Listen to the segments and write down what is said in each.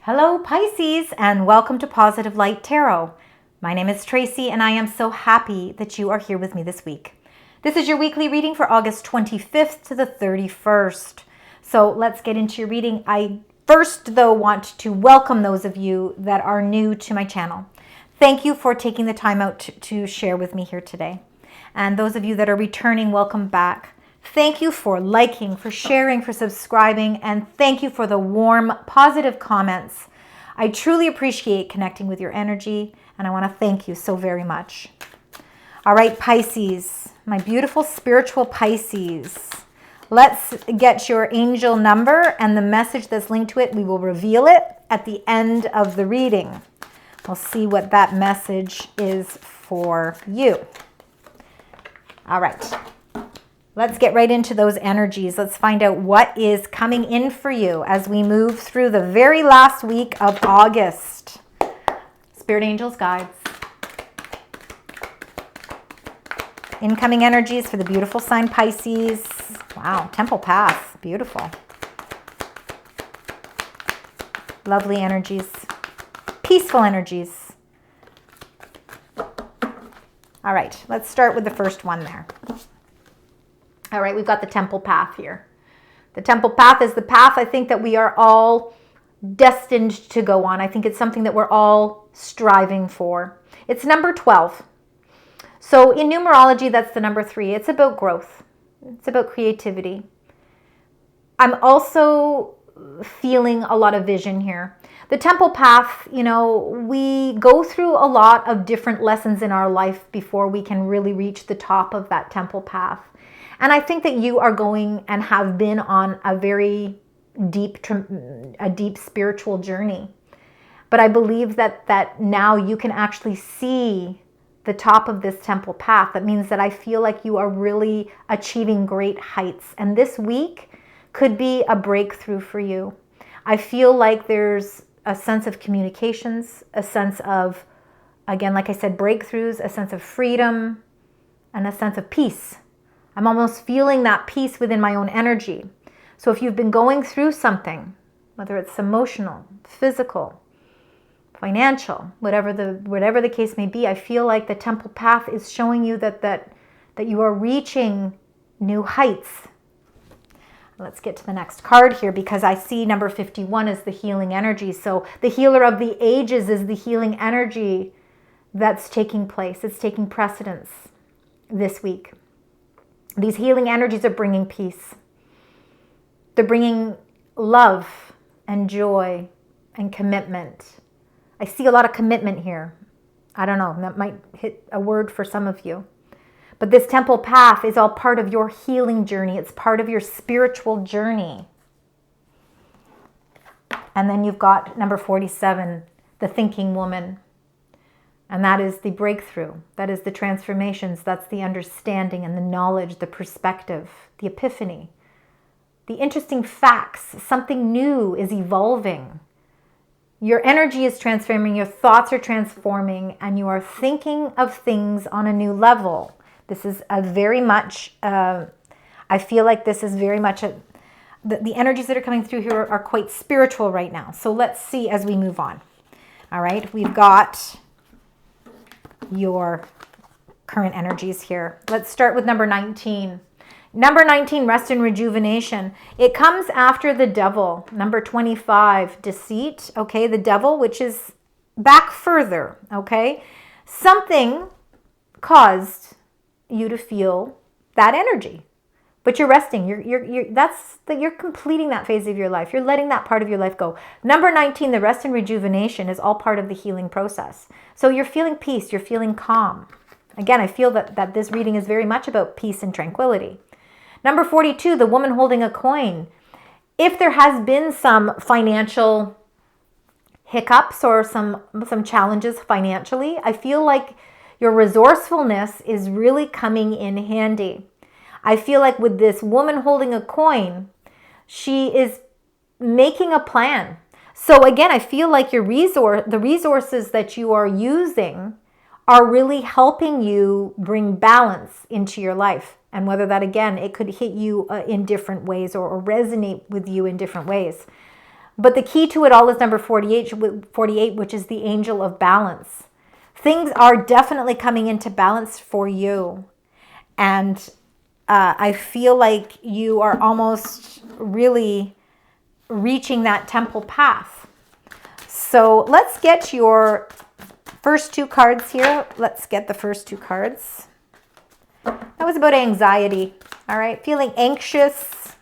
Hello Pisces, and welcome to Positive Light Tarot. My name is Tracy and I am so happy that you are here with me this week. This is your weekly reading for August 25th to the 31st. So let's get into your reading. I first though want to welcome those of you that are new to my channel. Thank you for taking the time out to share with me here today. And those of you that are returning, welcome back. Thank you for liking, for sharing, for subscribing, and thank you for the warm, positive comments. I truly appreciate connecting with your energy, and I want to thank you so very much. All right, Pisces, my beautiful spiritual Pisces. Let's get your angel number and the message that's linked to it. We will reveal it at the end of the reading. We'll see what that message is for you. All right. Let's get right into those energies. Let's find out what is coming in for you as we move through the very last week of August. Spirit angels, guides. Incoming energies for the beautiful sign Pisces. Wow, Temple Path, beautiful. Lovely energies. Peaceful energies. All right, let's start with the first one there. All right, we've got the Temple Path here. The Temple Path is the path I think that we are all destined to go on. I think it's something that we're all striving for. It's number 12. So in numerology, that's the number 3. It's about growth. It's about creativity. I'm also feeling a lot of vision here. The Temple Path, you know, we go through a lot of different lessons in our life before we can really reach the top of that Temple Path. And I think that you are going and have been on a very deep spiritual journey. But I believe that now you can actually see the top of this Temple Path. That means that I feel like you are really achieving great heights. And this week could be a breakthrough for you. I feel like there's a sense of communications, a sense of, again, like I said, breakthroughs, a sense of freedom, and a sense of peace. I'm almost feeling that peace within my own energy. So if you've been going through something, whether it's emotional, physical, financial, whatever the case may be, I feel like the Temple Path is showing you that you are reaching new heights. Let's get to the next card here because I see number 51 is the healing energy. So the healer of the ages is the healing energy that's taking place. It's taking precedence this week. These healing energies are bringing peace. They're bringing love and joy and commitment. I see a lot of commitment here. I don't know, that might hit a word for some of you. But this Temple Path is all part of your healing journey. It's part of your spiritual journey. And then you've got number 47, the thinking woman. And that is the breakthrough. That is the transformations. That's the understanding and the knowledge, the perspective, the epiphany, the interesting facts. Something new is evolving. Your energy is transforming. Your thoughts are transforming. And you are thinking of things on a new level. This is a very much, I feel like this is very much, the energies that are coming through here are quite spiritual right now. So let's see as we move on. All right, we've got your current energies here. Let's start with number 19. Number 19, rest and rejuvenation. It comes after the devil. Number 25, deceit. Okay, the devil, which is back further. Okay, something caused you to feel that energy, but you're resting. You're completing that phase of your life. You're letting that part of your life go. Number 19, the rest and rejuvenation is all part of the healing process. So you're feeling peace. You're feeling calm. Again, I feel that this reading is very much about peace and tranquility. Number 42, the woman holding a coin. If there has been some financial hiccups or some challenges financially, I feel like your resourcefulness is really coming in handy. I feel like with this woman holding a coin, she is making a plan. So again, I feel like the resources that you are using are really helping you bring balance into your life. And whether that, again, it could hit you in different ways or resonate with you in different ways. But the key to it all is number 48, which is the angel of balance. Things are definitely coming into balance for you. And I feel like you are almost really reaching that temple path. So let's get your first two cards here. Let's get the first two cards. That was about anxiety. All right, feeling anxious.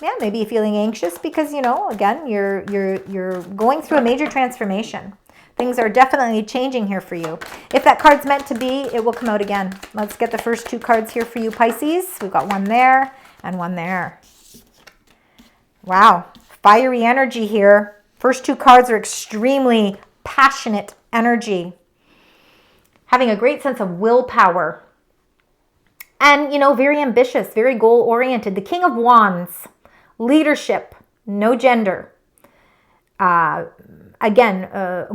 Yeah, maybe feeling anxious because, you know, again, you're going through a major transformation. Things are definitely changing here for you. If that card's meant to be, it will come out again. Let's get the first two cards here for you, Pisces. We've got one there and one there. Wow, fiery energy here. First two cards are extremely passionate energy. Having a great sense of willpower. And, you know, very ambitious, very goal-oriented. The King of Wands, leadership, no gender. Again,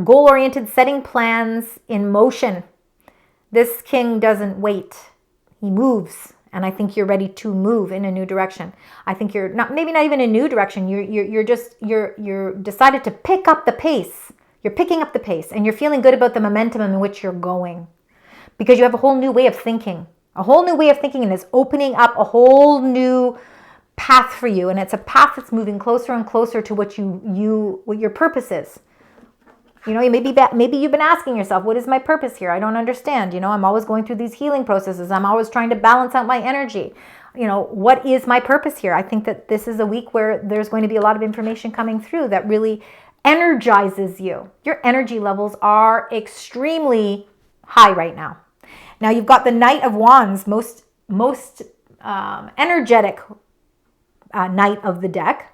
goal-oriented, setting plans in motion. This king doesn't wait. He moves. And I think you're ready to move in a new direction. I think you're not, maybe not even a new direction. You're decided to pick up the pace. You're picking up the pace and you're feeling good about the momentum in which you're going because you have a whole new way of thinking. A whole new way of thinking, and it's opening up a whole new path for you. And it's a path that's moving closer and closer to what your purpose is. You know, maybe you've been asking yourself, what is my purpose here? I don't understand. You know, I'm always going through these healing processes. I'm always trying to balance out my energy. You know, what is my purpose here? I think that this is a week where there's going to be a lot of information coming through that really energizes you. Your energy levels are extremely high right now. Now you've got the Knight of Wands, most energetic knight of the deck,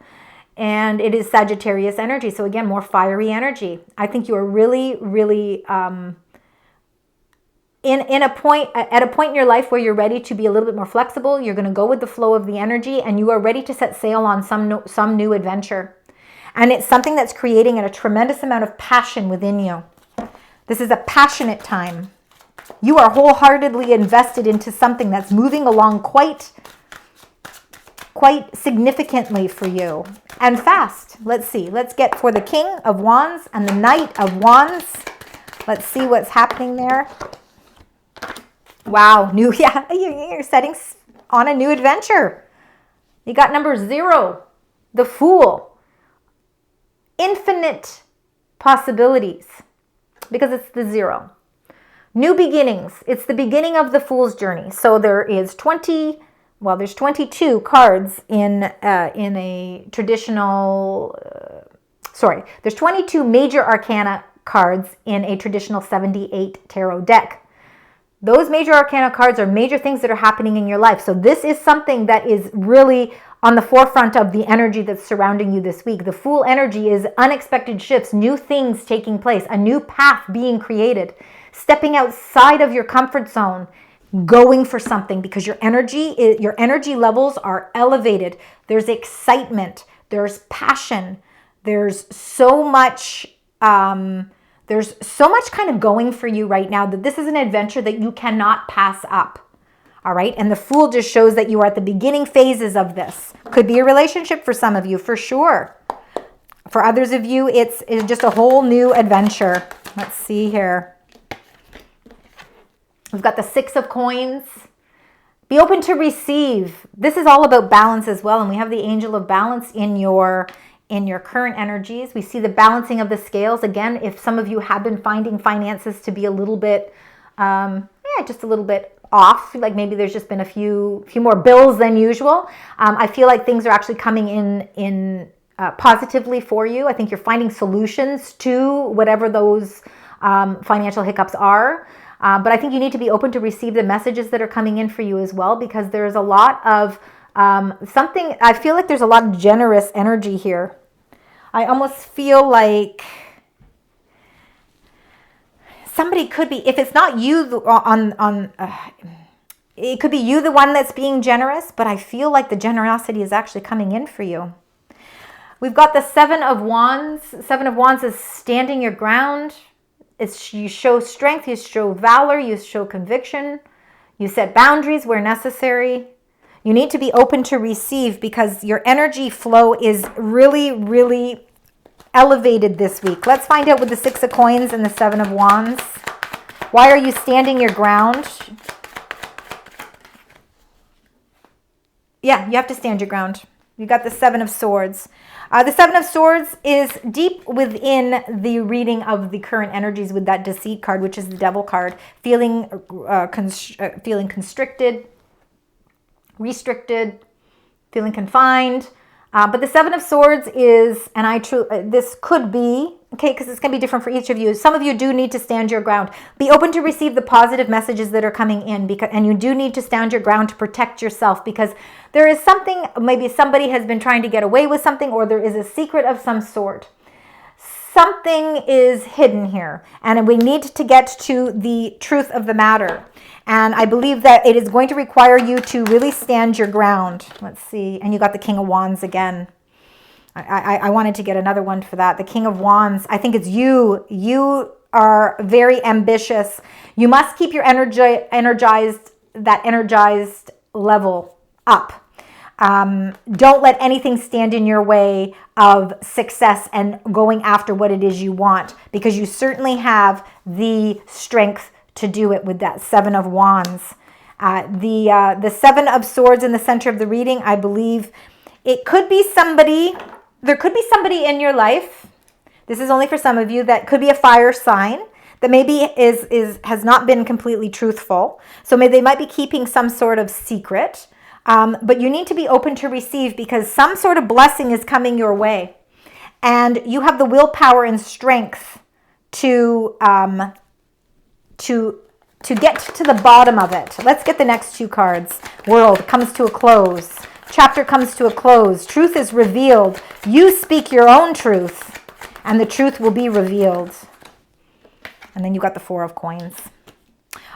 and it is Sagittarius energy. So again, more fiery energy. I think you are really, really at a point in your life where you're ready to be a little bit more flexible. You're going to go with the flow of the energy, and you are ready to set sail on some new adventure. And it's something that's creating a tremendous amount of passion within you. This is a passionate time. You are wholeheartedly invested into something that's moving along quite significantly for you and fast. Let's see. Let's get for the King of Wands and the Knight of Wands. Let's see what's happening there. Wow. You're setting on a new adventure. You got number 0, the Fool. Infinite possibilities because it's the 0. New beginnings. It's the beginning of the Fool's journey. So there's 22 cards in a traditional, there's 22 major arcana cards in a traditional 78 tarot deck. Those major arcana cards are major things that are happening in your life. So this is something that is really on the forefront of the energy that's surrounding you this week. The Fool energy is unexpected shifts, new things taking place, a new path being created, stepping outside of your comfort zone, going for something because your energy levels are elevated. There's excitement, there's passion, there's so much kind of going for you right now that this is an adventure that you cannot pass up. All right. And the Fool just shows that you are at the beginning phases of this. Could be a relationship for some of you, for sure. For others of you, it's just a whole new adventure. Let's see here. We've got the 6 of Coins. Be open to receive. This is all about balance as well. And we have the Angel of Balance in your current energies. We see the balancing of the scales. Again, if some of you have been finding finances to be a little bit, just a little bit off, like maybe there's just been a few more bills than usual. I feel like things are actually coming in positively for you. I think you're finding solutions to whatever those financial hiccups are. But I think you need to be open to receive the messages that are coming in for you as well, because there's a lot of I feel like there's a lot of generous energy here. I almost feel like somebody could be, if it's not you it could be you the one that's being generous, but I feel like the generosity is actually coming in for you. We've got the 7 of Wands. 7 of Wands is standing your ground. You show strength, you show valor, you show conviction. You set boundaries where necessary. You need to be open to receive because your energy flow is really, really elevated this week. Let's find out with the 6 of coins and the 7 of wands. Why are you standing your ground? Yeah, you have to stand your ground. You got the 7 of swords. The 7 of swords is deep within the reading of the current energies with that deceit card, which is the devil card. Feeling constricted, restricted, feeling confined. But the 7 of swords is, and this could be, okay, because it's going to be different for each of you. Some of you do need to stand your ground. Be open to receive the positive messages that are coming in, and you do need to stand your ground to protect yourself, because there is something, maybe somebody has been trying to get away with something, or there is a secret of some sort. Something is hidden here, and we need to get to the truth of the matter. And I believe that it is going to require you to really stand your ground. Let's see. And you got the King of Wands again. I wanted to get another one for that. The King of Wands. I think it's you. You are very ambitious. You must keep your energized level up. Don't let anything stand in your way of success and going after what it is you want, because you certainly have the strength to do it with that 7 of wands. The 7 of swords in the center of the reading, I believe it could be somebody, there could be somebody in your life, this is only for some of you, that could be a fire sign that maybe has not been completely truthful. So maybe they might be keeping some sort of secret, but you need to be open to receive, because some sort of blessing is coming your way. And you have the willpower and strength to get to the bottom of it. Let's get the next 2 cards. World comes to a close. Chapter comes to a close. Truth is revealed. You speak your own truth, and the truth will be revealed. And then you got the 4 of coins.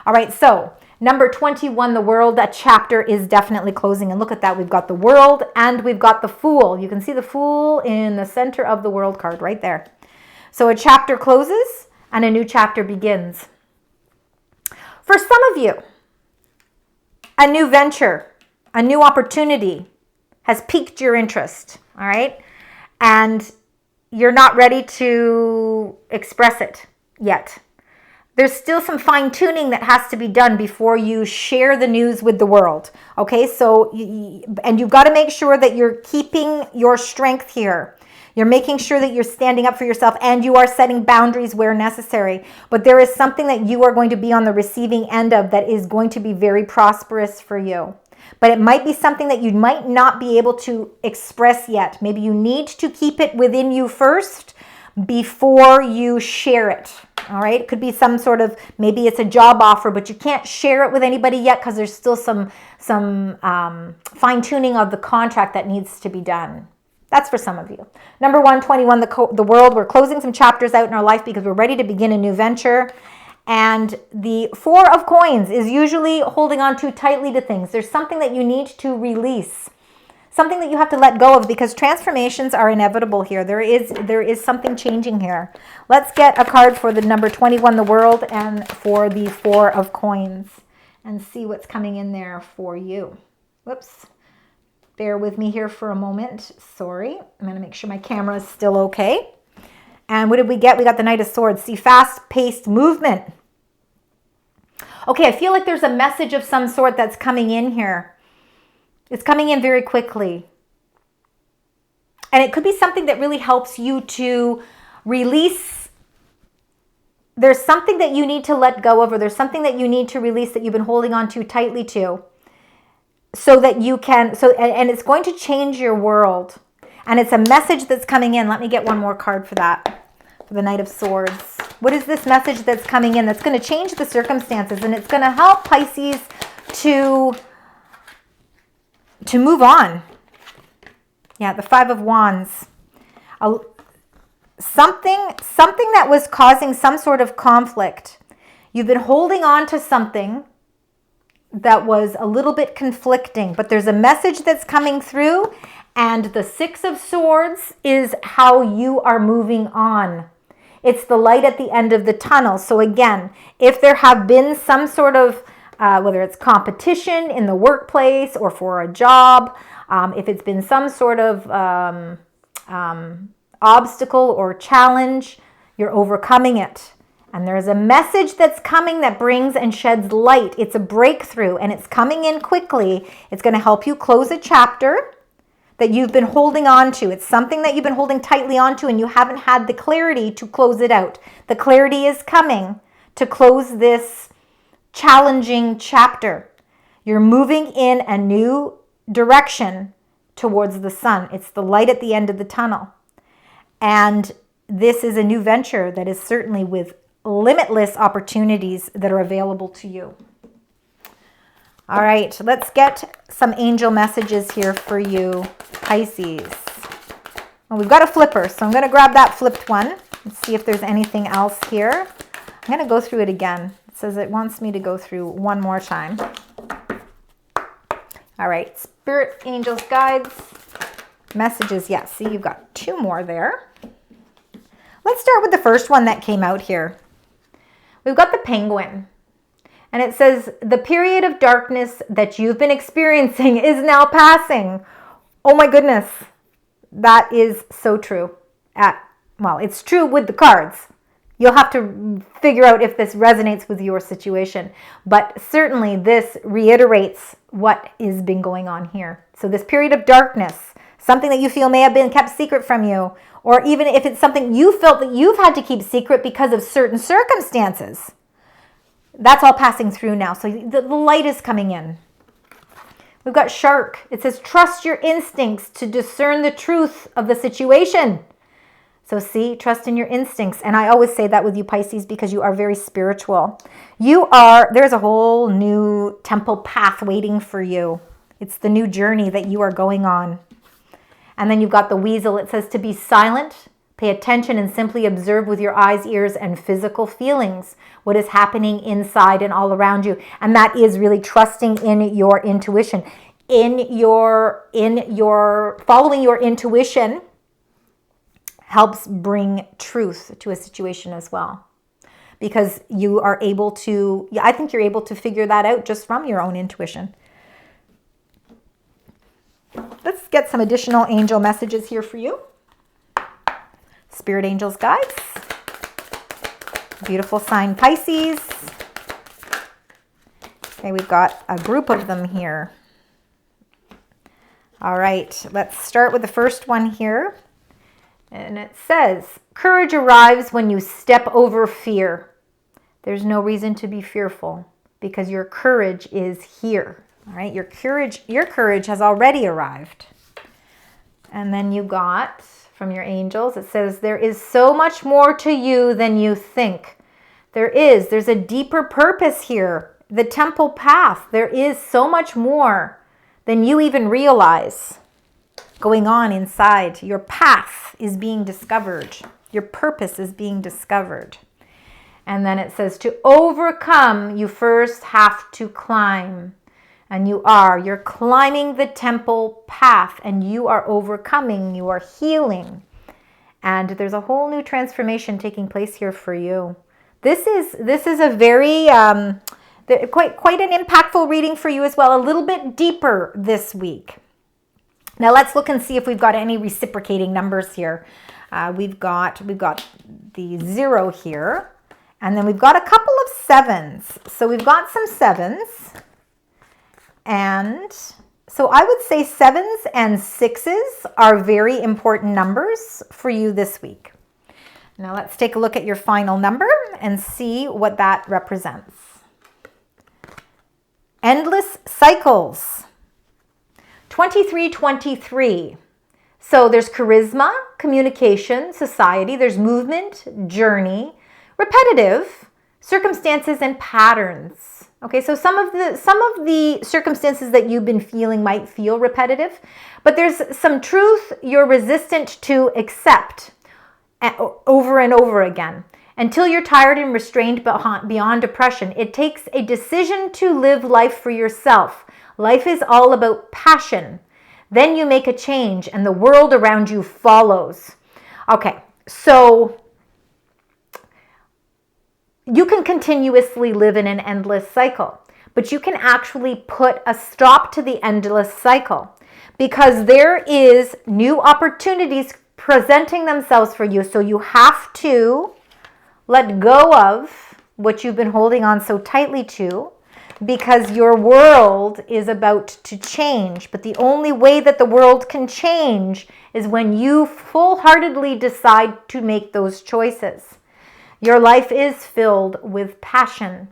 All right, so number 21, the world, that chapter is definitely closing. And look at that. We've got the world and we've got the fool. You can see the fool in the center of the world card right there. So a chapter closes and a new chapter begins. For some of you, a new venture, a new opportunity has piqued your interest, all right? And you're not ready to express it yet. There's still some fine-tuning that has to be done before you share the news with the world, okay? So, and you've got to make sure that you're keeping your strength here. You're making sure that you're standing up for yourself, and you are setting boundaries where necessary. But there is something that you are going to be on the receiving end of that is going to be very prosperous for you. But it might be something that you might not be able to express yet. Maybe you need to keep it within you first before you share it. All right. It could be some sort of, maybe it's a job offer, but you can't share it with anybody yet because there's still some fine tuning of the contract that needs to be done. That's for some of you. Number 121, the world. We're closing some chapters out in our life because we're ready to begin a new venture. And the 4 of coins is usually holding on too tightly to things. There's something that you need to release, something that you have to let go of, because transformations are inevitable here. There is something changing here. Let's get a card for the number 21, the world, and for the 4 of coins, and see what's coming in there for you. Whoops. Bear with me here for a moment. Sorry. I'm going to make sure my camera is still okay. And what did we get? We got the Knight of Swords. See, fast-paced movement. Okay, I feel like there's a message of some sort that's coming in here. It's coming in very quickly. And it could be something that really helps you to release. There's something that you need to let go of, or there's something that you need to release that you've been holding on too tightly to. So that you can, and it's going to change your world. And it's a message that's coming in. Let me get one more card for that, for the Knight of Swords. What is this message that's coming in that's going to change the circumstances, and it's going to help Pisces to move on? Yeah, the 5 of Wands. Something that was causing some sort of conflict. You've been holding on to something that was a little bit conflicting, but there's a message that's coming through, and the 6 of Swords is how you are moving on. It's the light at the end of the tunnel. So again, if there have been some sort of whether it's competition in the workplace or for a job, if it's been some sort of obstacle or challenge, you're overcoming it. And there's a message that's coming that brings and sheds light. It's a breakthrough, and it's coming in quickly. It's going to help you close a chapter that you've been holding on to. It's something that you've been holding tightly onto, and you haven't had the clarity to close it out. The clarity is coming to close this challenging chapter. You're moving in a new direction towards the sun. It's the light at the end of the tunnel. And this is a new venture that is certainly with limitless opportunities that are available to you. All right, let's get some angel messages here for you, Pisces. Well, we've got a flipper, so I'm going to grab that flipped one and see if there's anything else here. I'm going to go through it again. It says it wants me to go through one more time. All right, spirit, angels, guides, messages. Yes, see, you've got two more there. Let's start with the first one that came out here. We've got the penguin. And it says, the period of darkness that you've been experiencing is now passing. Oh my goodness. That is so true. Well, it's true with the cards. You'll have to figure out if this resonates with your situation. But certainly this reiterates what has been going on here. So this period of darkness, something that you feel may have been kept secret from you, or even if it's something you felt that you've had to keep secret because of certain circumstances, that's all passing through now. So the light is coming in. We've got shark. It says, trust your instincts to discern the truth of the situation. So see, trust in your instincts. And I always say that with you, Pisces, because you are very spiritual. There's a whole new temple path waiting for you. It's the new journey that you are going on. And then you've got the weasel. It says to be silent, pay attention, and simply observe with your eyes, ears, and physical feelings what is happening inside and all around you. And that is really trusting in your intuition. In your following your intuition helps bring truth to a situation as well. Because you are able to, I think you're able to figure that out just from your own intuition. Let's get some additional angel messages here for you. Spirit, angels, guides. Beautiful sign, Pisces. Okay, we've got a group of them here. All right, let's start with the first one here. And it says, courage arrives when you step over fear. There's no reason to be fearful because your courage is here. All right, your courage has already arrived. And then you got, from your angels, it says, there is so much more to you than you think. There's a deeper purpose here. The temple path, there is so much more than you even realize going on inside. Your path is being discovered. Your purpose is being discovered. And then it says, to overcome, you first have to climb. And you're climbing the temple path, and you are overcoming, you are healing. And there's a whole new transformation taking place here for you. This is a very, quite an impactful reading for you as well, a little bit deeper this week. Now let's look and see if we've got any reciprocating numbers here. We've got the 0 here, and then we've got a couple of 7s. So we've got some 7s. And so I would say 7s and 6s are very important numbers for you this week. Now let's take a look at your final number and see what that represents. Endless cycles. 2323. So there's charisma, communication, society, there's movement, journey, repetitive, circumstances, and patterns. Okay, so some of the circumstances that you've been feeling might feel repetitive, but there's some truth you're resistant to accept over and over again until you're tired and restrained beyond depression. It takes a decision to live life for yourself. Life is all about passion. Then you make a change and the world around you follows. Okay, so you can continuously live in an endless cycle, but you can actually put a stop to the endless cycle, because there is new opportunities presenting themselves for you. So you have to let go of what you've been holding on so tightly to, because your world is about to change. But the only way that the world can change is when you full-heartedly decide to make those choices. Your life is filled with passion,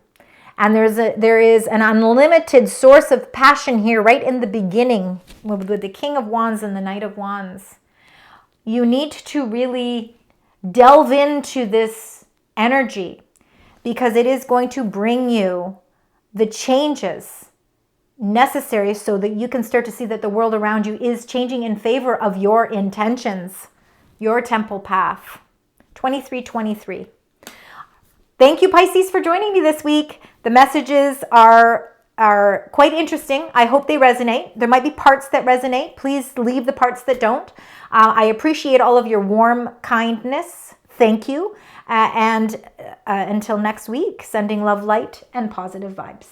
and there is an unlimited source of passion here right in the beginning with the King of Wands and the Knight of Wands. You need to really delve into this energy, because it is going to bring you the changes necessary so that you can start to see that the world around you is changing in favor of your intentions, your temple path. 2323. Thank you, Pisces, for joining me this week. The messages are quite interesting. I hope they resonate. There might be parts that resonate. Please leave the parts that don't. I appreciate all of your warm kindness. Thank you. And until next week, sending love, light, and positive vibes.